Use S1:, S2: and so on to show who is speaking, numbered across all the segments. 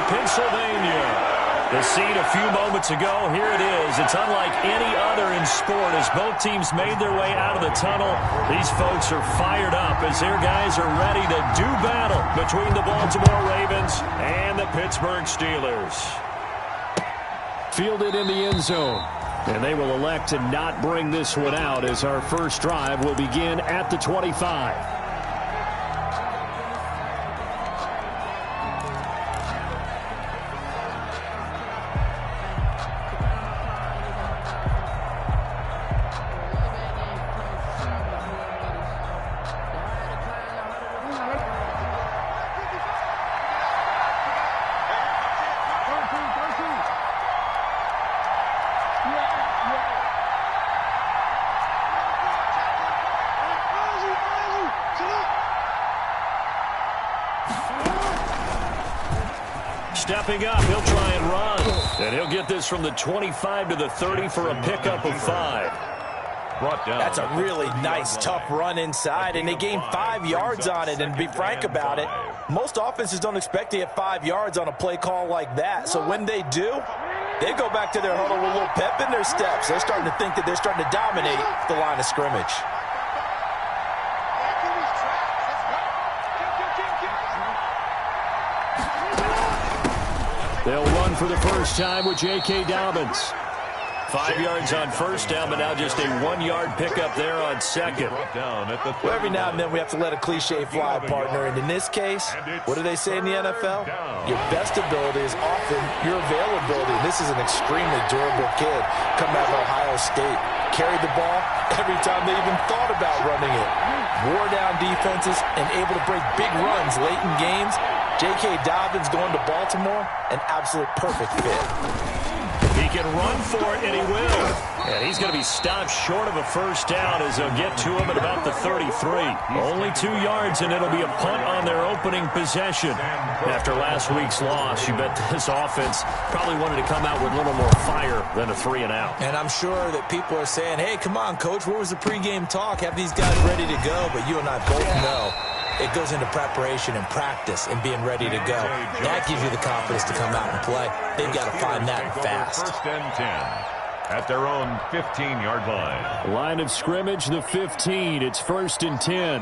S1: Pennsylvania. The scene a few moments ago, here it is. It's unlike any other in sport as both teams made their way out of the tunnel. These folks are fired up as their guys are ready to do battle between the Baltimore Ravens and the Pittsburgh Steelers.
S2: Fielded in the end zone. And they will elect to not bring this one out as our first drive will begin at the 25.
S1: Stepping up, he'll try and run. And he'll get this from the 25 to the 30 for a pickup of 5.
S3: That's a really nice, tough run inside, and they gained 5 yards on it. And to be frank about it, most offenses don't expect to get 5 yards on a play call like that. So when they do, they go back to their huddle with a little pep in their steps. They're starting to think that they're starting to dominate the line of scrimmage.
S2: They'll run for the first time with J.K. Dobbins.
S1: 5 yards on first down, but now just a 1-yard pickup there on second.
S3: Well, every now and then we have to let a cliche fly, partner. And in this case, what do they say in the NFL? Your best ability is often your availability. And this is an extremely durable kid coming out of Ohio State. Carried the ball every time they even thought about running it. Wore down defenses and able to break big runs late in games. J.K. Dobbins going to Baltimore, an absolute perfect fit.
S1: He can run for it, and he will. And he's going to be stopped short of a first down as they'll get to him at about the 33. Only 2 yards, and it'll be a punt on their opening possession. After last week's loss, you bet this offense probably wanted to come out with a little more fire than a 3-and-out.
S3: And I'm sure that people are saying, hey, come on, Coach, where was the pregame talk? Have these guys ready to go? But you and I both know it goes into preparation and practice and being ready to go. That gives you the confidence to come out and play. They've got to find that fast.
S4: First and 10 at their own 15-yard line.
S2: Line of scrimmage, the 15. It's first and 10.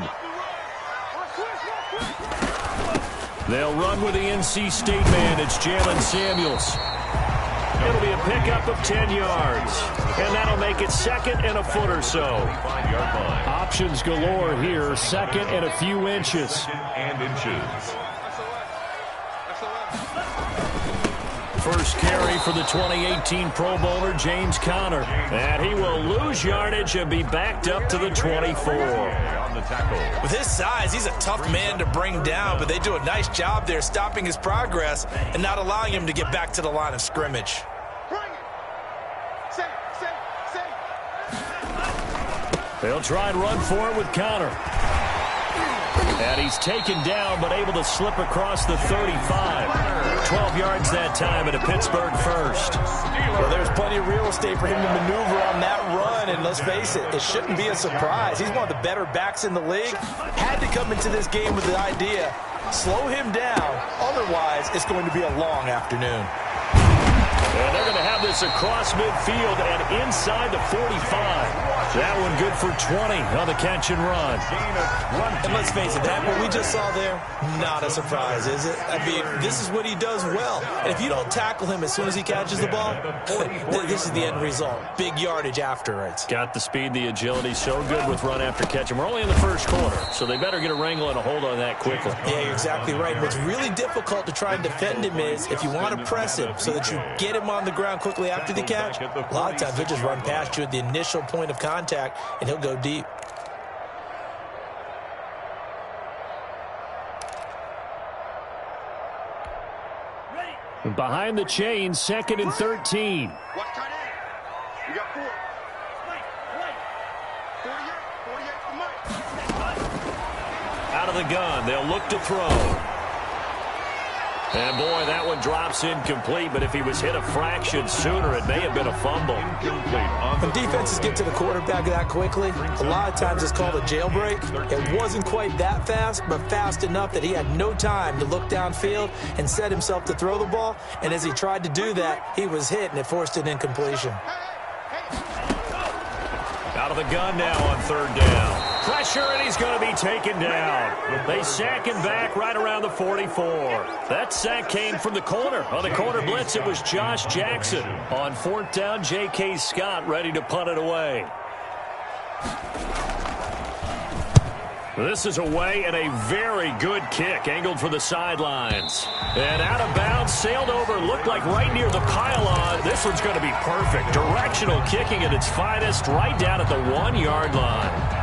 S2: They'll run with the NC State man. It's Jalen Samuels. It'll be a pickup of 10 yards. And that'll make it second and a foot or so. Options galore here. Second and a few inches. First carry for the 2018 Pro Bowler, James Conner. And he will lose yardage and be backed up to the 24.
S3: With his size, he's a tough man to bring down, but they do a nice job there stopping his progress and not allowing him to get back to the line of scrimmage.
S2: They'll try and run for it with Conner. And he's taken down, but able to slip across the 35. 12 yards that time and a Pittsburgh first.
S3: Well, there's plenty of real estate for him to maneuver on that run, and let's face it, it shouldn't be a surprise. He's one of the better backs in the league. Had to come into this game with the idea, slow him down, otherwise it's going to be a long afternoon.
S1: And they're going to have this across midfield and inside the 45. That one good for 20 on the catch and run.
S3: And let's face it, that what we just saw there, not a surprise, is it? I mean, this is what he does well. And if you don't tackle him as soon as he catches the ball, this is the end result. Big yardage afterwards.
S1: Got the speed, the agility, so good with run after catch. And we're only in the first quarter, so they better get a wrangle and a hold on that quickly.
S3: Yeah, you're exactly right. What's really difficult to try and defend him is if you want to press him so that you get him on the ground quickly after the catch, a lot of times he'll just run past you at the initial point of contact, and he'll go deep.
S2: Behind the chains, second and 13.
S1: Out of the gun, they'll look to throw. And, boy, that one drops incomplete, but if he was hit a fraction sooner, it may have been a fumble.
S3: When defenses get to the quarterback that quickly, a lot of times it's called a jailbreak. It wasn't quite that fast, but fast enough that he had no time to look downfield and set himself to throw the ball. And as he tried to do that, he was hit, and it forced an incompletion.
S1: Out of the gun now on third down. Pressure, and he's going to be taken down. They sack him back right around the 44. That sack came from the corner. On the corner blitz, it was Josh Jackson. On fourth down, J.K. Scott ready to punt it away. This is away, and a very good kick angled for the sidelines. And out of bounds, sailed over, looked like right near the pylon. This one's going to be perfect. Directional kicking at its finest, right down at the 1-yard line.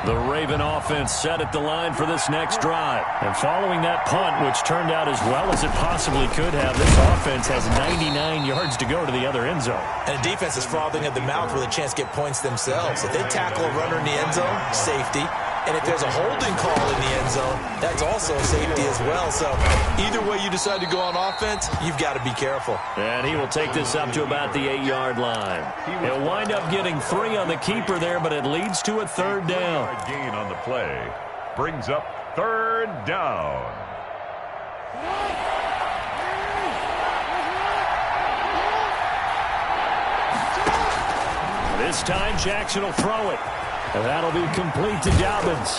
S1: The Raven offense set at the line for this next drive. And following that punt, which turned out as well as it possibly could have, this offense has 99 yards to go to the other end zone.
S3: And the defense is frothing at the mouth with a chance to get points themselves. If they tackle a runner in the end zone, safety. And if there's a holding call in the end zone, that's also safety as well. So either way you decide to go on offense, you've got to be careful.
S1: And he will take this up to about the 8-yard line. He'll wind up getting 3 on the keeper there, but it leads to a third down.
S4: A gain on the play brings up third down.
S1: This time Jackson will throw it. And that'll be complete to Dobbins.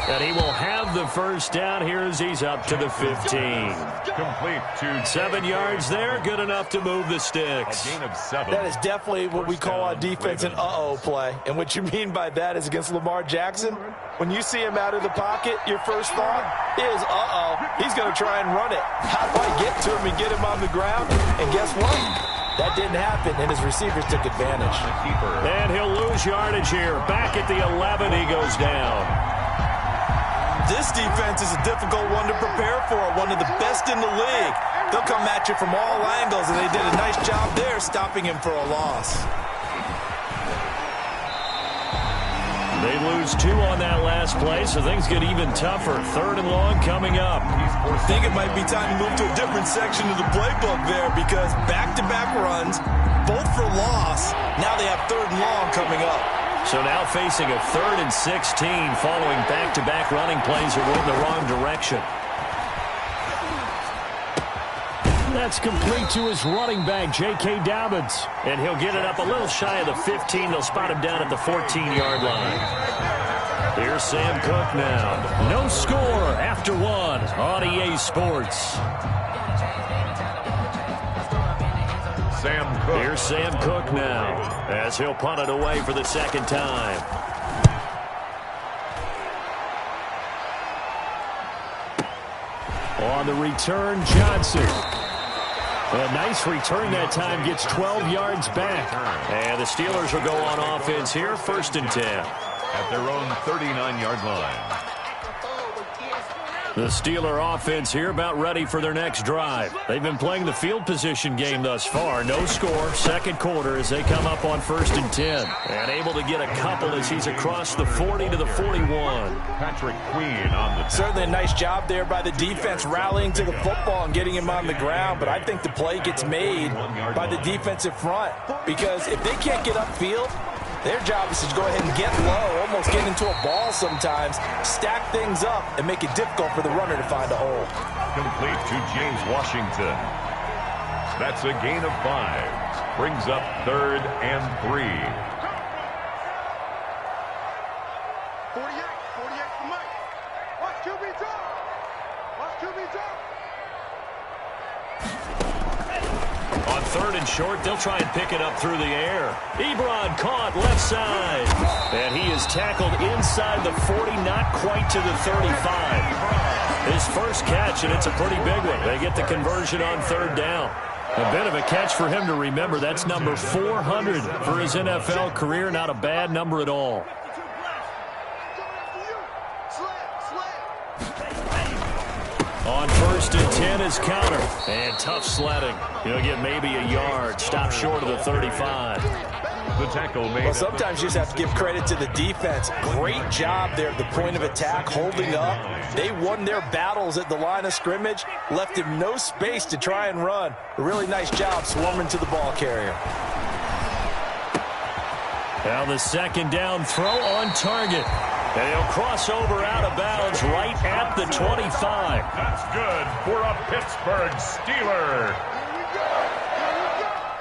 S1: And he will have the first down here as he's up to the 15.
S4: Complete to
S1: 7 yards there, good enough to move the sticks.
S4: a gain of 7.
S3: That is definitely what we call on defense an uh-oh play. And what you mean by that is against Lamar Jackson, when you see him out of the pocket, your first thought is, uh-oh, he's going to try and run it. How do I get to him and get him on the ground? And guess what? That didn't happen, and his receivers took advantage.
S1: And he'll lose yardage here. Back at the 11, he goes down.
S3: This defense is a difficult one to prepare for, one of the best in the league. They'll come at you from all angles, and they did a nice job there stopping him for a loss.
S1: They lose 2 on that last play, so things get even tougher. 3rd and long coming up.
S3: I think it might be time to move to a different section of the playbook there because back-to-back runs, both for loss. Now they have 3rd and long coming up.
S1: So now facing a 3rd and 16 following back-to-back running plays that went in the wrong direction. That's complete to his running back, J.K. Dobbins. And he'll get it up a little shy of the 15. They'll spot him down at the 14-yard line. Here's Sam Cook now. No score after 1 on EA Sports.
S4: Sam Cook.
S1: Here's Sam Cook now as he'll punt it away for the 2nd time. On the return, Johnson. A nice return that time, gets 12 yards back. And the Steelers will go on offense here, 1st and 10.
S4: At their own 39-yard line.
S1: The Steeler offense here about ready for their next drive. They've been playing the field position game thus far. No score, 2nd quarter as they come up on 1st and 10. And able to get a couple as he's across the 40 to the 41.
S4: Patrick Queen on the...
S3: Certainly a nice job there by the defense rallying to the football and getting him on the ground. But I think the play gets made by the defensive front. Because if they can't get upfield, their job is to go ahead and get low, almost get into a ball sometimes, stack things up, and make it difficult for the runner to find a hole.
S4: Complete to James Washington. That's a gain of 5. Brings up 3rd and 3.
S5: 48 for Mike. Watch QB drop. Watch QB drop.
S1: On 3rd and short, they'll try and pick it up through the air. Ebron caught left side. And he is tackled inside the 40, not quite to the 35. His first catch, and it's a pretty big one. They get the conversion on 3rd down. A bit of a catch for him to remember. That's number 400 for his NFL career. Not a bad number at all. On 1st and 10 is counter. And tough sledding. He'll get maybe a yard. Stop short of the 35.
S4: The tackle made.
S3: Well, sometimes you just have to give credit to the defense. Great job there at the point of attack, holding up. They won their battles at the line of scrimmage, left him no space to try and run. A really nice job swarming to the ball carrier.
S1: Now the second down throw on target. And he'll cross over out of bounds right at the 25.
S4: That's good for a Pittsburgh Steeler.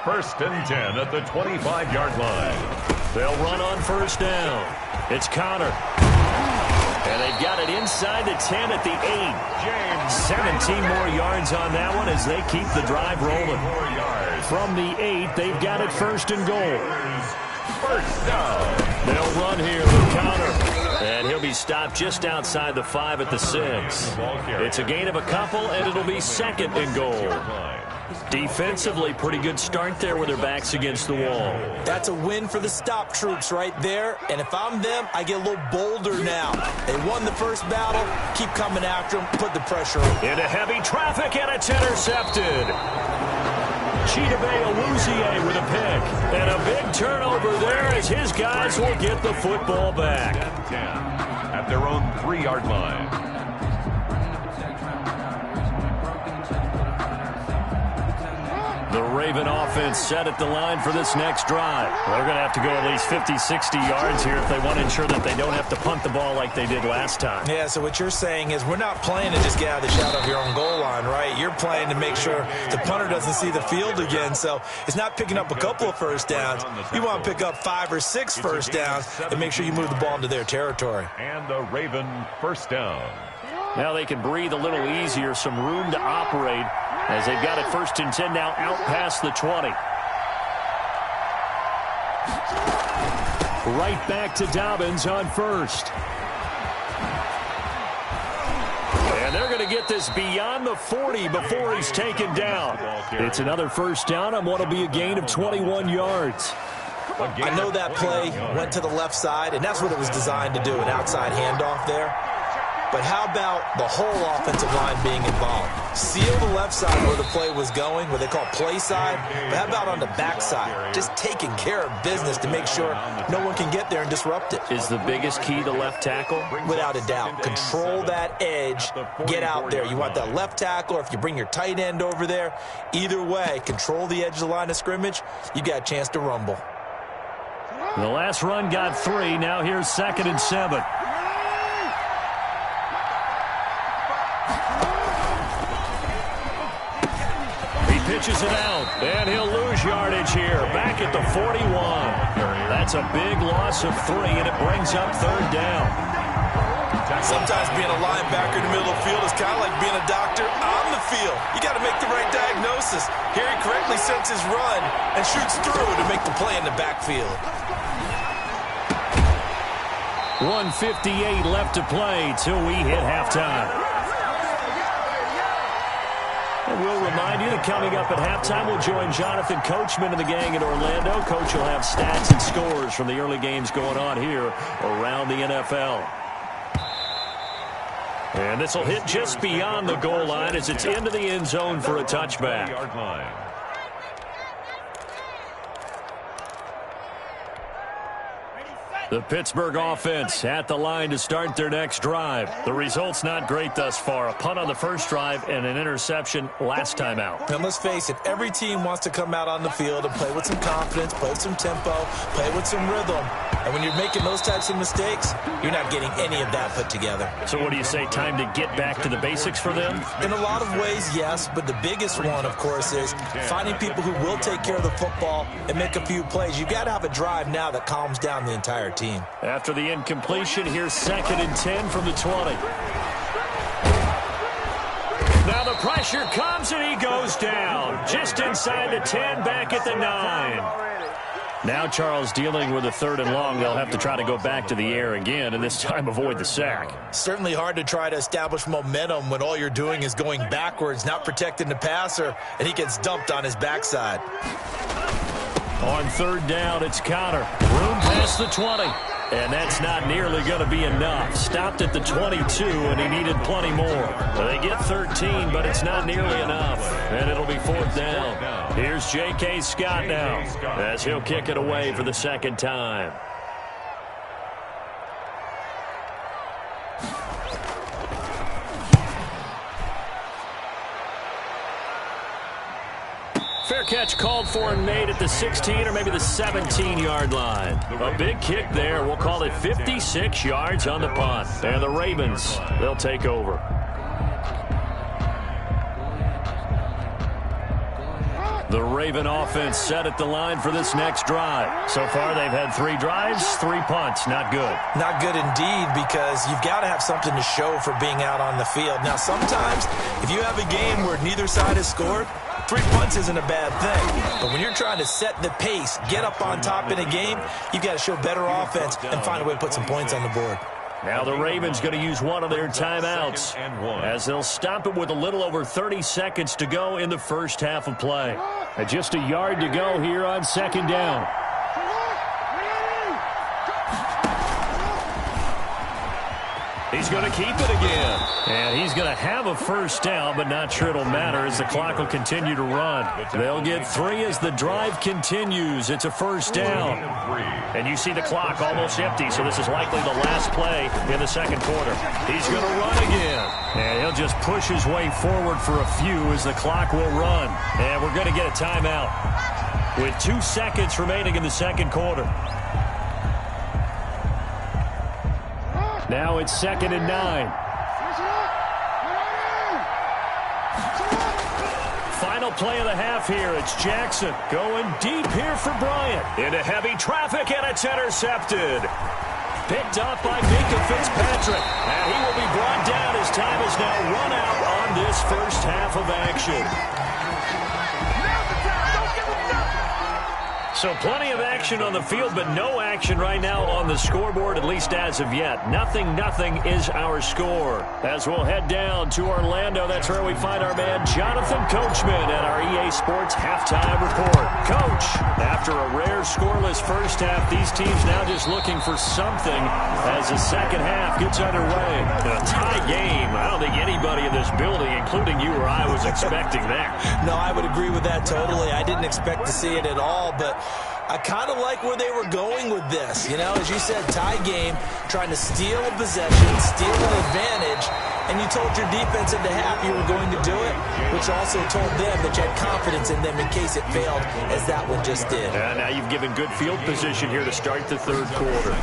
S4: 1st and 10 at the 25-yard line.
S1: They'll run on 1st down. It's Conner. And they've got it inside the 10 at the 8. 17 more yards on that one as they keep the drive rolling. From the 8, they've got it 1st and goal.
S4: 1st down.
S1: They'll run here with Conner. And he'll be stopped just outside the 5 at the 6. It's a gain of a couple, and it'll be 2nd and goal. Defensively, pretty good start there with their backs against the wall.
S3: That's a win for the stop troops right there. And if I'm them, I get a little bolder now. They won the first battle. Keep coming after them. Put the pressure on.
S1: Into heavy traffic, and it's intercepted. Chidobe Awuzie with a pick. And a big turnover there as his guys will get the football back.
S4: 10 at their own 3-yard line.
S1: The Raven offense set at the line for this next drive. They're going to have to go at least 50, 60 yards here if they want to ensure that they don't have to punt the ball like they did last time.
S3: Yeah, so what you're saying is we're not playing to just get out of the shadow of your own goal line, right? You're playing to make sure the punter doesn't see the field again. So it's not picking up a couple of first downs. You want to pick up 5 or 6 first downs and make sure you move the ball into their territory.
S4: And the Raven 1st down.
S1: Now they can breathe a little easier, some room to operate as they've got it 1st and 10 now out past the 20. Right back to Dobbins on 1st. And they're going to get this beyond the 40 before he's taken down. It's another 1st down on what will be a gain of 21 yards.
S3: I know that play went to the left side, and that's what it was designed to do, an outside handoff there. But how about the whole offensive line being involved? Seal the left side where the play was going, what they call play side. But how about on the back side? Just taking care of business to make sure no one can get there and disrupt it.
S1: Is the biggest key to left tackle?
S3: Without a doubt. Control that edge. Get out there. You want that left tackle, or if you bring your tight end over there, either way, control the edge of the line of scrimmage, you got a chance to rumble.
S1: The last run got 3. Now here's 2nd and 7. Pitches it out, and he'll lose yardage here, back at the 41. That's a big loss of 3, and it brings up 3rd down.
S3: Sometimes being a linebacker in the middle of the field is kind of like being a doctor on the field. You got to make the right diagnosis. Here he correctly sets his run and shoots through to make the play in the backfield.
S1: 1:58 left to play till we hit halftime. And we'll remind you that coming up at halftime, we'll join Jonathan Coachman and the gang in Orlando. Coach will have stats and scores from the early games going on here around the NFL. And this will hit just beyond the goal line as it's into the end zone for a touchback. The Pittsburgh offense at the line to start their next drive. The result's not great thus far. A punt on the first drive and an interception last time out.
S3: And let's face it, every team wants to come out on the field and play with some confidence, play with some tempo, play with some rhythm. And when you're making those types of mistakes, you're not getting any of that put together.
S1: So what do you say, time to get back to the basics for them?
S3: In a lot of ways, yes, but the biggest one, of course, is finding people who will take care of the football and make a few plays. You've got to have a drive now that calms down the entire team.
S1: After the incompletion, here's 2nd and 10 from the 20. Now the pressure comes and he goes down. Just inside the 10, back at the 9. Now Charles dealing with a 3rd and long. They'll have to try to go back to the air again and this time avoid the sack.
S3: Certainly hard to try to establish momentum when all you're doing is going backwards, not protecting the passer, and he gets dumped on his backside.
S1: On 3rd down, it's Conner. Room past the 20. And that's not nearly going to be enough. Stopped at the 22, and he needed plenty more. They get 13, but it's not nearly enough. And it'll be 4th down. Here's J.K. Scott now, as he'll kick it away for the second time. Fair catch called for and made at the 16 or maybe the 17-yard line. A big kick there. We'll call it 56 yards on the punt. And the Ravens, they'll take over. The Raven offense set at the line for this next drive. So far, they've had 3 drives, 3 punts. Not good.
S3: Not good indeed, because you've got to have something to show for being out on the field. Now, sometimes, if you have a game where neither side has scored, 3 punts isn't a bad thing. But when you're trying to set the pace, get up on top in a game, you've got to show better offense and find a way to put some points on the board.
S1: Now the Ravens going to use one of their timeouts as they'll stop it with a little over 30 seconds to go in the first half of play. And just a yard to go here on 2nd down. He's going to keep it again. And he's going to have a first down, but not sure it'll matter as the clock will continue to run. They'll get 3 as the drive continues. It's a first down. And you see the clock almost empty, so this is likely the last play in the second quarter. He's going to run again. And he'll just push his way forward for a few as the clock will run. And we're going to get a timeout with 2 seconds remaining in the second quarter. Now it's 2nd and 9. Final play of the half here. It's Jackson going deep here for Bryant. Into heavy traffic, and it's intercepted. Picked up by Minkah Fitzpatrick. And he will be brought down as time is now run out on this first half of action. So plenty of action on the field, but no action right now on the scoreboard, at least as of yet. Nothing is our score. As we'll head down to Orlando, that's where we find our man Jonathan Coachman at our EA Sports Halftime Report. Coach, after a rare scoreless first half, these teams now just looking for something as the second half gets underway. A tie game. I don't think anybody in this building, including you or I, was expecting that.
S3: No, I would agree with that totally. I didn't expect to see it at all, but I kind of like where they were going with this. You know, as you said, tie game, trying to steal a possession, steal an advantage, and you told your defense at the half you were going to do it, which also told them that you had confidence in them in case it failed, as that one just did.
S1: Now you've given good field position here to start the third quarter.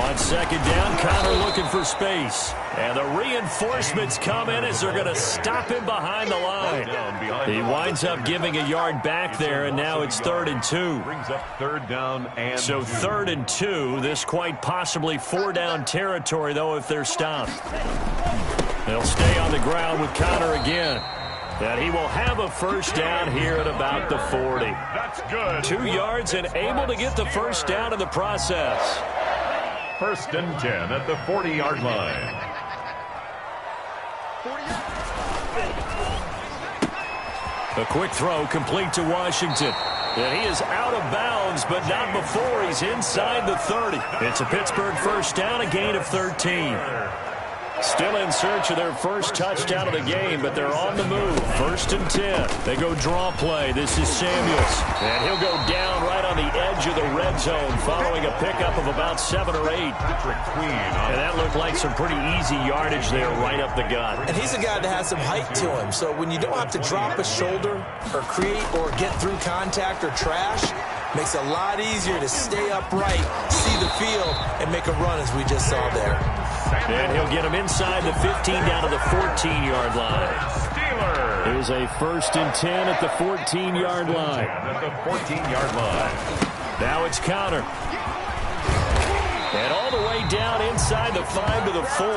S1: On 2nd down, Connor looking for space. And the reinforcements come in as they're going to stop him behind the line. He winds up giving a yard back there, and now it's 3rd and 2.
S4: Brings up 3rd down and
S1: so 3rd and 2. This quite possibly 4-down territory, though, if they're stopped. They'll stay on the ground with Connor again. And he will have a first down here at about the 40.
S4: That's good.
S1: 2 yards and able to get the first down in the process.
S4: 1st and 10 at the 40-yard line.
S1: A quick throw complete to Washington. And he is out of bounds, but not before he's inside the 30. It's a Pittsburgh first down, a gain of 13. Still in search of their first touchdown of the game, but they're on the move. 1st and 10. They go draw play. This is Samuels. And he'll go down right on the edge of the red zone following a pickup of about 7 or 8. And that looked like some pretty easy yardage there right up the gut.
S3: And he's a guy that has some height to him, so when you don't have to drop a shoulder or create or get through contact or trash, makes it a lot easier to stay upright, see the field, and make a run as we just saw there.
S1: And he'll get him inside the 15 down to the 14-yard line. It is a 1st and 10 at the 14-yard line.
S4: At the 14-yard line.
S1: Now it's Connor. And all the way down inside the 5 to the 4.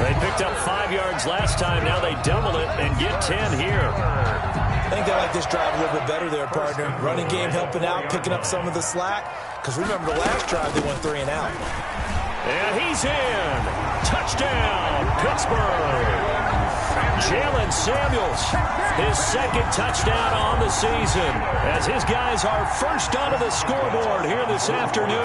S1: They picked up 5 yards last time. Now they double it and get 10 here.
S3: I think they like this drive a little bit better there, partner. Running game helping out, picking up some of the slack. Because remember, the last drive they went 3 and out.
S1: And he's in. Touchdown, Pittsburgh. Jalen Samuels, his 2nd touchdown on the season, as his guys are first onto the scoreboard here this afternoon.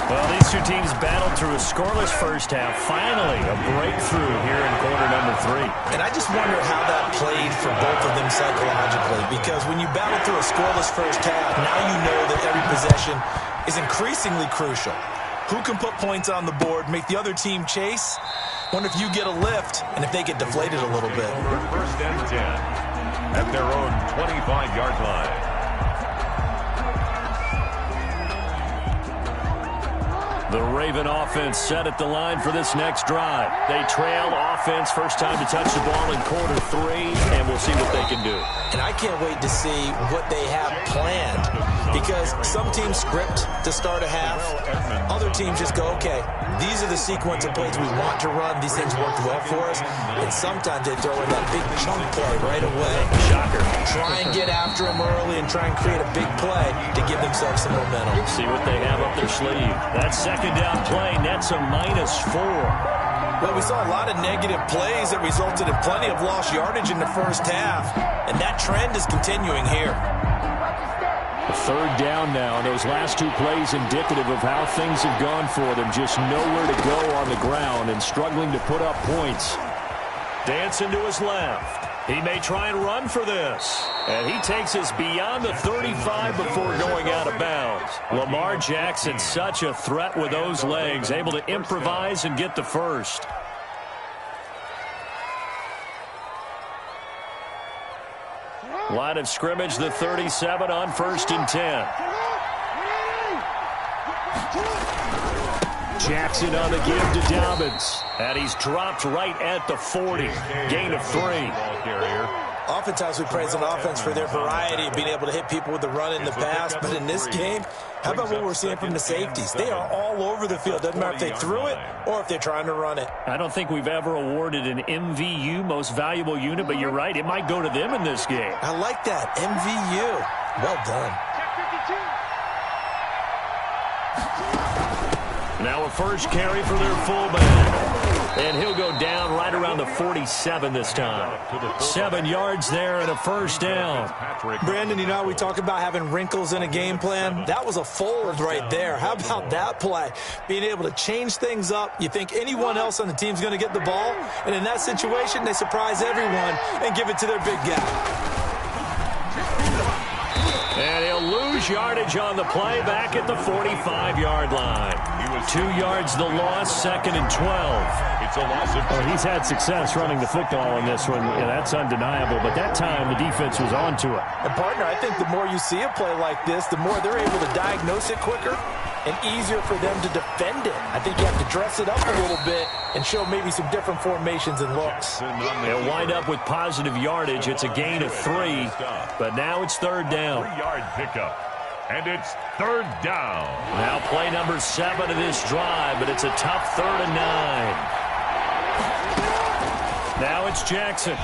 S1: Well, these two teams battled through a scoreless first half. Finally, a breakthrough here in quarter number 3.
S3: And I just wonder how that played for both of them psychologically, because when you battle through a scoreless first half, now you know that every possession is increasingly crucial. Who can put points on the board, make the other team chase? Wonder if you get a lift and if they get deflated a little bit.
S4: First and 10 at their own 25-yard line.
S1: The Raven offense set at the line for this next drive. They trail offense, first time to touch the ball in quarter 3, and we'll see what they can do.
S3: And I can't wait to see what they have planned, because some teams script to start a half. Other teams just go, okay, these are the sequence of plays we want to run. These things worked well for us. And sometimes they throw in that big chunk play right away.
S1: Shocker.
S3: Try and get after them early and try and create a big play to give themselves some momentum.
S1: See what they have up their sleeve. That second down play nets a -4.
S3: Well, we saw a lot of negative plays that resulted in plenty of lost yardage in the first half, and that trend is continuing here.
S1: Third down now, and those last 2 plays indicative of how things have gone for them. Just nowhere to go on the ground and struggling to put up points. Dancing to his left. He may try and run for this. And he takes us beyond the 35 before going out of bounds. Lamar Jackson, such a threat with those legs, able to improvise and get the first. Line of scrimmage, the 37 on 1st and 10. Jackson on the give to Dobbins. And he's dropped right at the 40. Gain of 3.
S3: Oftentimes we praise an offense for their variety of being able to hit people with the run in the pass. But in this game, how about what we're seeing from the safeties? They are all over the field. Doesn't matter if they threw it or if they're trying to run it.
S1: I don't think we've ever awarded an MVU, most valuable unit, but you're right. It might go to them in this game.
S3: I like that. MVU. Well done.
S1: Now a first carry for their fullback. And he'll go down right around the 47 this time. 7 yards there and a first down.
S3: Brandon, you know, we talk about having wrinkles in a game plan. That was a fold right there. How about that play? Being able to change things up. You think anyone else on the team's going to get the ball? And in that situation, they surprise everyone and give it to their big guy.
S1: And he'll lose yardage on the play back at the 45-yard line. 2 yards the loss, 2nd and 12.
S4: It's a loss of...
S1: Well, he's had success running the football in this one. Yeah, that's undeniable. But that time, the defense was onto it.
S3: And, partner, I think the more you see a play like this, the more they're able to diagnose it quicker and easier for them to defend it. I think you have to dress it up a little bit and show maybe some different formations and looks.
S1: They'll wind up with positive yardage. It's a gain of 3, but now it's 3rd down.
S4: 3-yard pickup, and it's 3rd down.
S1: Now play number 7 of this drive, but it's a tough 3rd and 9. Now it's Jackson.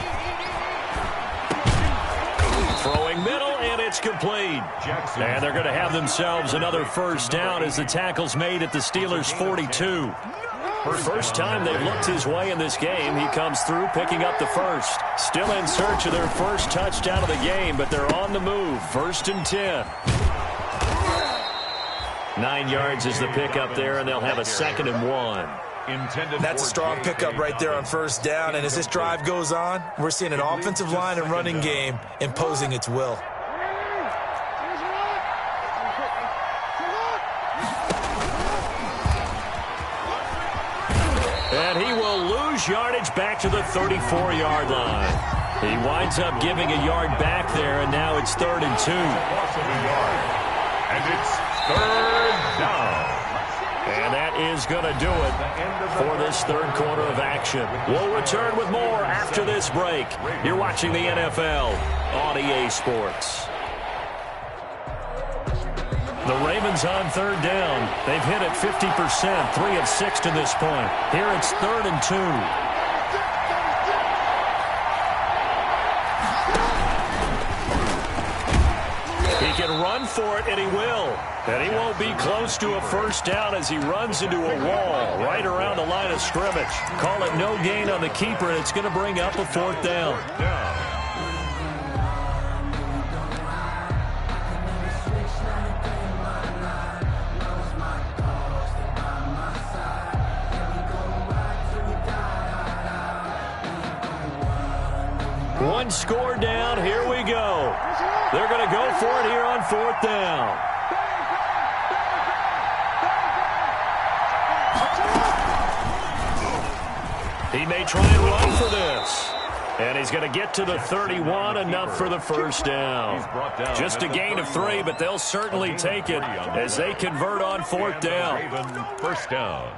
S1: Throwing middle, and it's complete.
S4: Jackson.
S1: And they're going to have themselves another first down as the tackle's made at the Steelers' 42. First time they've looked his way in this game. He comes through picking up the first. Still in search of their first touchdown of the game, but they're on the move. 1st and 10. 9 yards is the pickup there, and they'll have a 2nd and 1.
S3: That's a strong pickup right there on first down. And as this drive goes on, we're seeing an offensive line and running game imposing its will.
S1: And he will lose yardage back to the 34-yard line. He winds up giving a yard back there, and now it's 3rd and 2.
S4: And it's 3rd down.
S1: And that is going to do it for this 3rd quarter of action. We'll return with more after this break. You're watching the NFL on EA Sports. The Ravens on 3rd down. They've hit it 50%, 3 of 6 to this point. Here it's 3rd and 2. He can run for it, and he will. And he won't be close to a first down as he runs into a wall right around the line of scrimmage. Call it no gain on the keeper, and it's going to bring up a 4th down. One score down. Here we go. They're going to go for it here on 4th down. He may try and run for this. And he's going to get to the 31, enough for the first down. Just a gain of 3, but they'll certainly take it as they convert on 4th down.
S4: First down.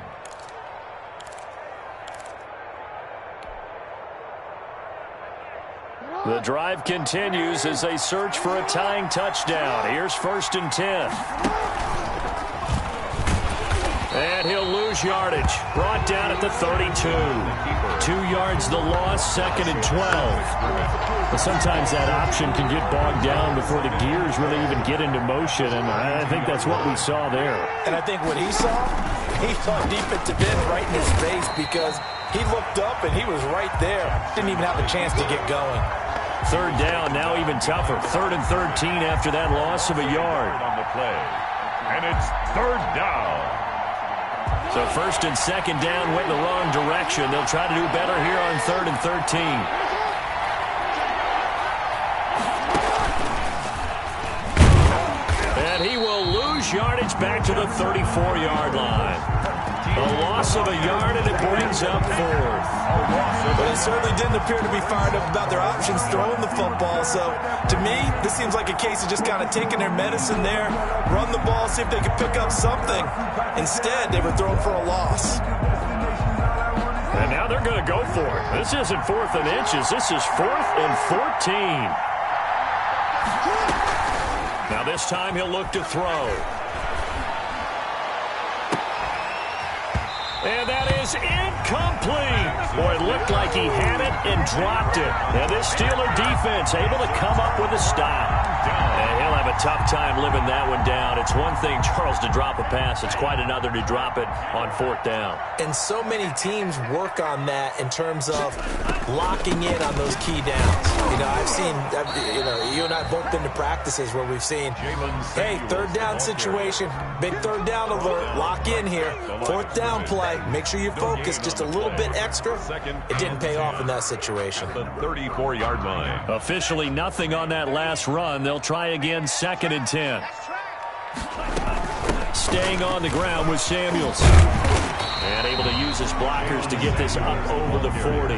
S1: The drive continues as they search for a tying touchdown. Here's 1st and 10. And he'll lose yardage. Brought down at the 32. 2 yards the loss, 2nd and 12. But sometimes that option can get bogged down before the gears really even get into motion, and I think that's what we saw there.
S3: And I think what he saw defensive end right in his face, because he looked up and he was right there. Didn't even have a chance to get going.
S1: 3rd down, now even tougher. 3rd and 13 after that loss of a yard.
S4: On the play. And it's 3rd down.
S1: So 1st and 2nd down went the wrong direction. They'll try to do better here on 3rd and 13. And he will lose yardage back to the 34-yard line. A loss of a yard, and it brings up 4th.
S3: But it certainly didn't appear to be fired up about their options throwing the football. So, to me, this seems like a case of just kind of taking their medicine there, run the ball, see if they could pick up something. Instead, they were thrown for a loss.
S1: And now they're going to go for it. This isn't 4th and inches. This is 4th and 14. Now this time he'll look to throw. And that is incomplete. Boy, it looked like he had it and dropped it. And this Steeler defense able to come up with a stop. And he'll have a tough time living that one down. It's one thing, Charles, to drop a pass. It's quite another to drop it on 4th down.
S3: And so many teams work on that in terms of locking in on those key downs. I've seen, you and I both been to practices where we've seen, hey, 3rd down situation, big 3rd down alert, lock in here, 4th down play, make sure you focus just a little bit extra. It didn't pay off in that situation.
S4: The 34-yard line.
S1: Officially nothing on that last run. They'll try again, 2nd and 10. Staying on the ground with Samuels. And able to use his blockers to get this up over the 40.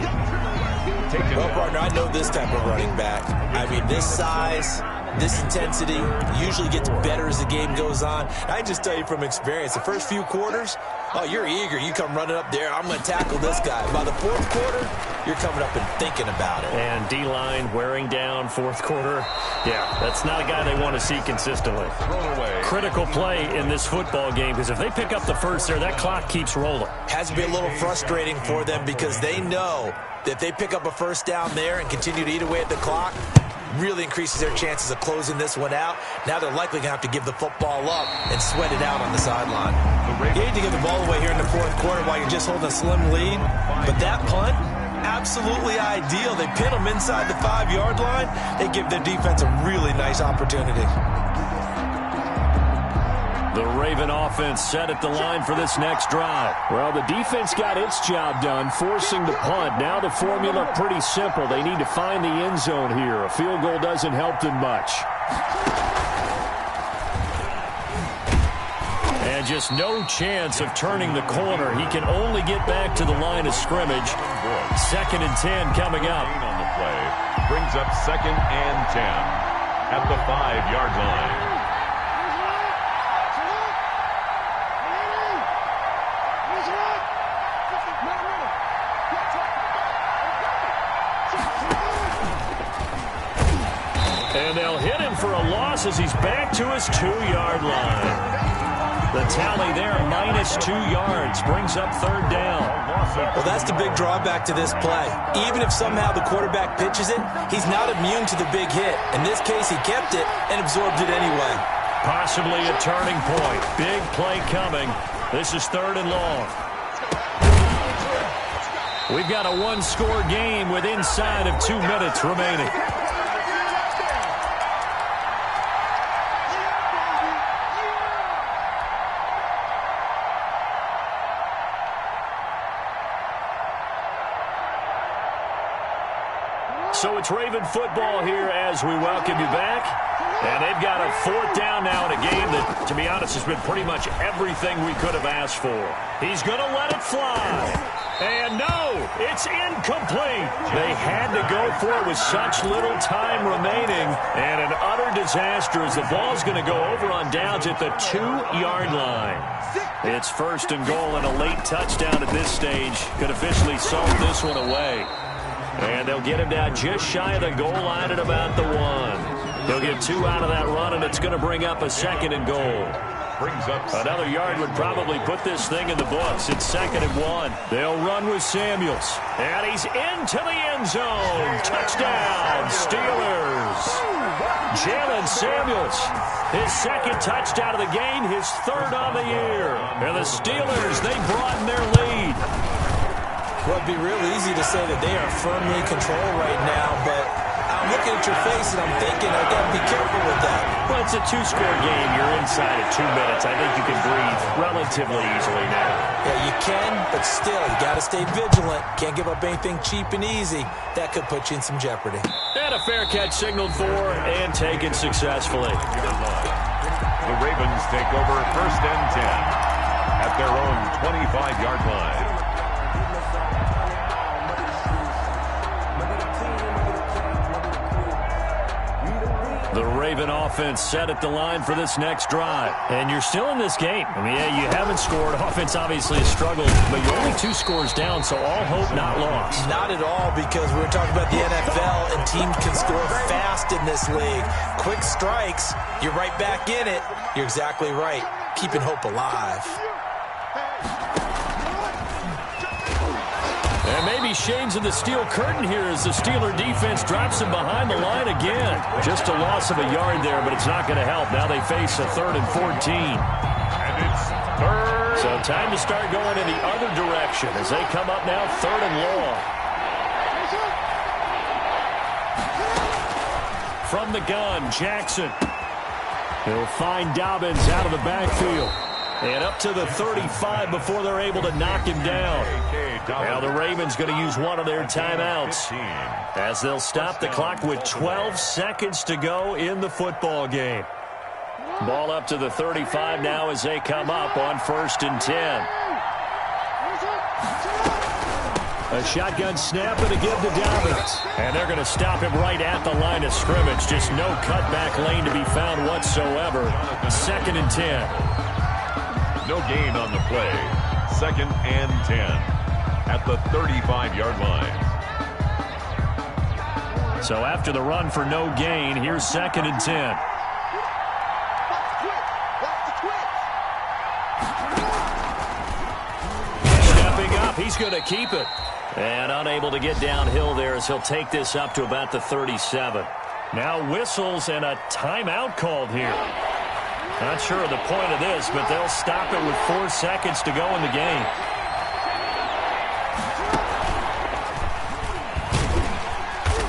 S3: Well, partner, I know this type of running back. I mean, this size, this intensity usually gets better as the game goes on. I just tell you from experience, the first few quarters, oh, you're eager. You come running up there, I'm going to tackle this guy. By the 4th quarter, you're coming up and thinking about it.
S1: And D-line wearing down 4th quarter. Yeah, that's not a guy they want to see consistently. Critical play in this football game, because if they pick up the first there, that clock keeps rolling.
S3: Has to be a little frustrating for them because they know that if they pick up a first down there and continue to eat away at the clock, really increases their chances of closing this one out. Now they're likely going to have to give the football up and sweat it out on the sideline. You need to give the ball away here in the 4th quarter while you're just holding a slim lead. But that punt, absolutely ideal. They pin them inside the 5-yard line. They give their defense a really nice opportunity.
S1: The Raven offense set at the line for this next drive. Well, the defense got its job done, forcing the punt. Now the formula pretty simple. They need to find the end zone here. A field goal doesn't help them much. And just no chance of turning the corner. He can only get back to the line of scrimmage. 2nd and 10 coming up.
S4: On the play brings up 2nd and 10 at the 5-yard line.
S1: And they'll hit him for a loss as he's back to his 2-yard line. The tally there, -2 yards, brings up 3rd down.
S3: Well, that's the big drawback to this play. Even if somehow the quarterback pitches it, he's not immune to the big hit. In this case, he kept it and absorbed it anyway.
S1: Possibly a turning point. Big play coming. This is 3rd and long. We've got a one-score game with inside of 2 minutes remaining. So it's Raven football here as we welcome you back. And they've got a 4th down now in a game that, to be honest, has been pretty much everything we could have asked for. He's going to let it fly. And no, it's incomplete. They had to go for it with such little time remaining. And an utter disaster as the ball's going to go over on downs at the 2-yard line. It's 1st and goal, and a late touchdown at this stage could officially salt this one away. And they'll get him down just shy of the goal line at about the 1. He'll get 2 out of that run, and it's going to bring up a 2nd and goal.
S4: Brings up
S1: another yard would probably put this thing in the books. It's 2nd and 1. They'll run with Samuels. And he's into the end zone. Touchdown, Steelers. Jalen Samuels, his 2nd touchdown of the game, his 3rd on the year. And the Steelers, they broaden their lead.
S3: Well, it'd be real easy to say that they are firmly in control right now, but I'm looking at your face and I'm thinking I've got to be careful with that.
S1: Well, it's a 2-score game. You're inside at 2 minutes. I think you can breathe relatively easily now.
S3: Yeah, you can, but still, you got to stay vigilant. Can't give up anything cheap and easy. That could put you in some jeopardy.
S1: And a fair catch signaled for and taken successfully.
S4: The Ravens take over 1st and 10 at their own 25-yard line.
S1: The Raven offense set at the line for this next drive. And you're still in this game. I mean, yeah, you haven't scored. Offense obviously has struggled, but you're only 2 scores down, so all hope not lost.
S3: Not at all, because we're talking about the NFL, and teams can score fast in this league. Quick strikes, you're right back in it. You're exactly right. Keeping hope alive.
S1: And maybe shades of the steel curtain here as the Steeler defense drops him behind the line again. Just a loss of a yard there, but it's not going to help. Now they face a 3rd and 14.
S4: And it's 3rd.
S1: So time to start going in the other direction as they come up now 3rd and long. From the gun, Jackson. He'll find Dobbins out of the backfield. And up to the 35 before they're able to knock him down. Now the Ravens going to use one of their timeouts as they'll stop the clock with 12 seconds to go in the football game. Ball up to the 35 now as they come up on 1st and 10. A shotgun snap and a give to Dobbins. And they're going to stop him right at the line of scrimmage. Just no cutback lane to be found whatsoever. 2nd and 10.
S4: No gain on the play. 2nd and 10 at the 35-yard line.
S1: So after the run for no gain, here's 2nd and 10. Stepping up, he's going to keep it. And unable to get downhill there as he'll take this up to about the 37. Now whistles and a timeout called here. Not sure of the point of this, but they'll stop it with 4 seconds to go in the game.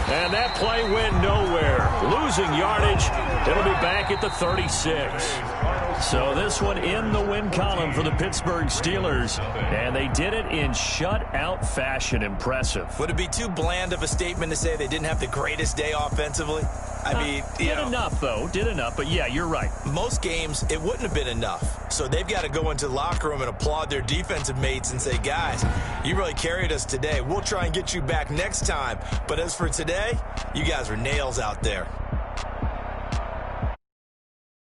S1: And that play went nowhere. Losing yardage. It'll be back at the 36. So this one in the win column for the Pittsburgh Steelers. And they did it in shutout fashion. Impressive.
S3: Would it be too bland of a statement to say they didn't have the greatest day offensively? I mean,
S1: did enough, though. Did enough. But, yeah, you're right.
S3: Most games, it wouldn't have been enough. So they've got to go into the locker room and applaud their defensive mates and say, guys, you really carried us today. We'll try and get you back next time. But as for today, you guys were nails out there.